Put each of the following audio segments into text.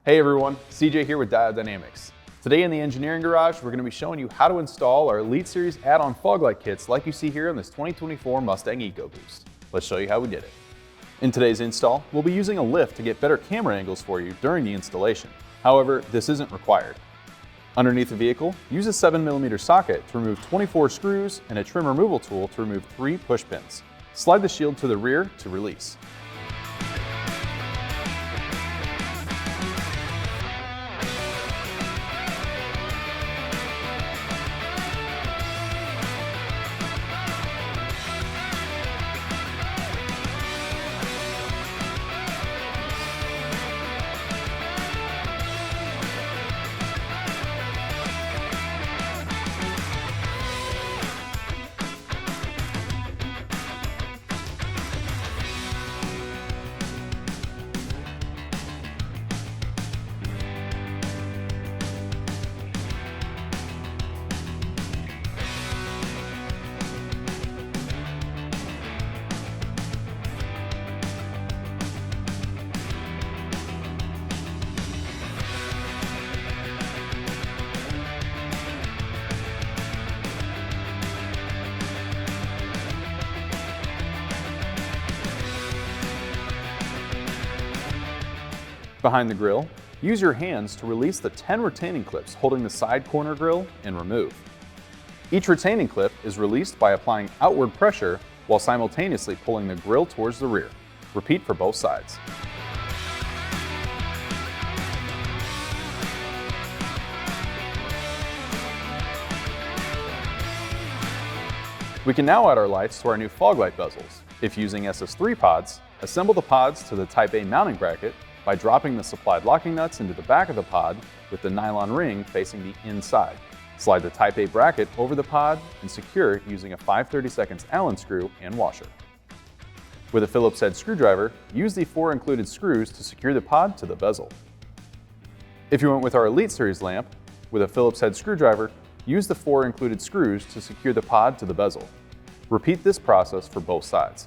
Hey everyone, CJ here with Diode Dynamics. Today in the engineering garage, we're going to be showing you how to install our Elite Series add-on fog light kits like you see here on this 2024 Mustang Ecoboost. Let's show you how we did it. In today's install, we'll be using a lift to get better camera angles for you during the installation. However, this isn't required. Underneath the vehicle, use a 7mm socket to remove 24 screws and a trim removal tool to remove 3 push pins. Slide the shield to the rear to release. Behind the grille, use your hands to release the 10 retaining clips holding the side corner grille and remove. Each retaining clip is released by applying outward pressure while simultaneously pulling the grille towards the rear. Repeat for both sides. We can now add our lights to our new fog light bezels. If using SS3 pods, assemble the pods to the Type A mounting bracket by dropping the supplied locking nuts into the back of the pod with the nylon ring facing the inside. Slide the Type A bracket over the pod and secure it using a 5/32 Allen screw and washer. With a Phillips head screwdriver, use the 4 included screws to secure the pod to the bezel. If you went with our Elite Series lamp, with a Phillips head screwdriver, use the 4 included screws to secure the pod to the bezel. Repeat this process for both sides.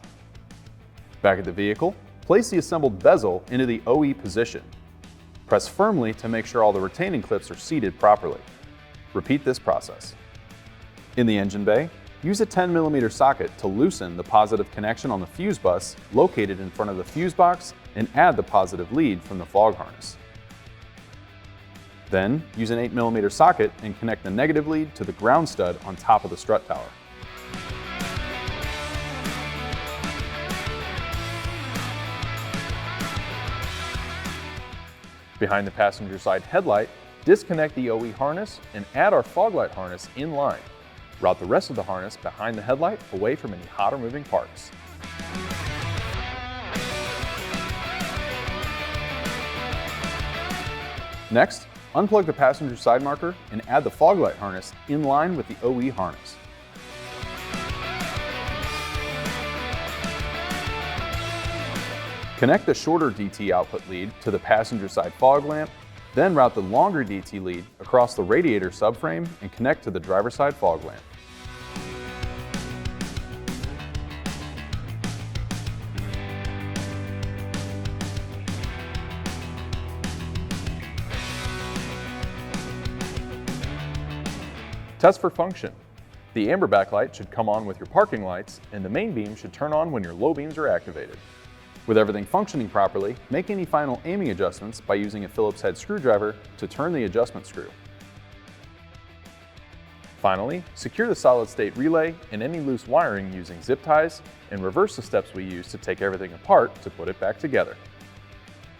Back at the vehicle, place the assembled bezel into the OE position. Press firmly to make sure all the retaining clips are seated properly. Repeat this process. In the engine bay, use a 10mm socket to loosen the positive connection on the fuse bus located in front of the fuse box and add the positive lead from the fog harness. Then, use an 8mm socket and connect the negative lead to the ground stud on top of the strut tower. Behind the passenger side headlight, disconnect the OE harness and add our fog light harness in line. Route the rest of the harness behind the headlight away from any hot or moving parts. Next, unplug the passenger side marker and add the fog light harness in line with the OE harness. Connect the shorter DT output lead to the passenger side fog lamp, then route the longer DT lead across the radiator subframe and connect to the driver's side fog lamp. Test for function. The amber backlight should come on with your parking lights, and the main beam should turn on when your low beams are activated. With everything functioning properly, make any final aiming adjustments by using a Phillips head screwdriver to turn the adjustment screw. Finally, secure the solid-state relay and any loose wiring using zip ties and reverse the steps we use to take everything apart to put it back together.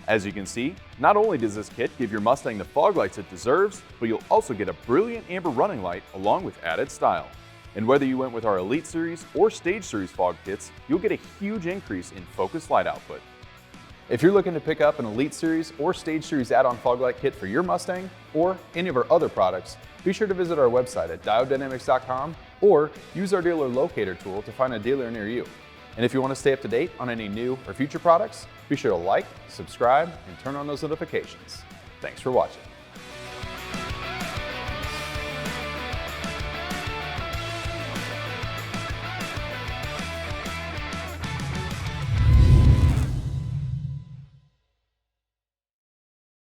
As you can see, not only does this kit give your Mustang the fog lights it deserves, but you'll also get a brilliant amber running light along with added style. And whether you went with our Elite Series or Stage Series fog kits, you'll get a huge increase in focused light output. If you're looking to pick up an Elite Series or Stage Series add-on fog light kit for your Mustang or any of our other products, be sure to visit our website at diodedynamics.com or use our dealer locator tool to find a dealer near you. And if you want to stay up to date on any new or future products, be sure to like, subscribe, and turn on those notifications. Thanks for watching.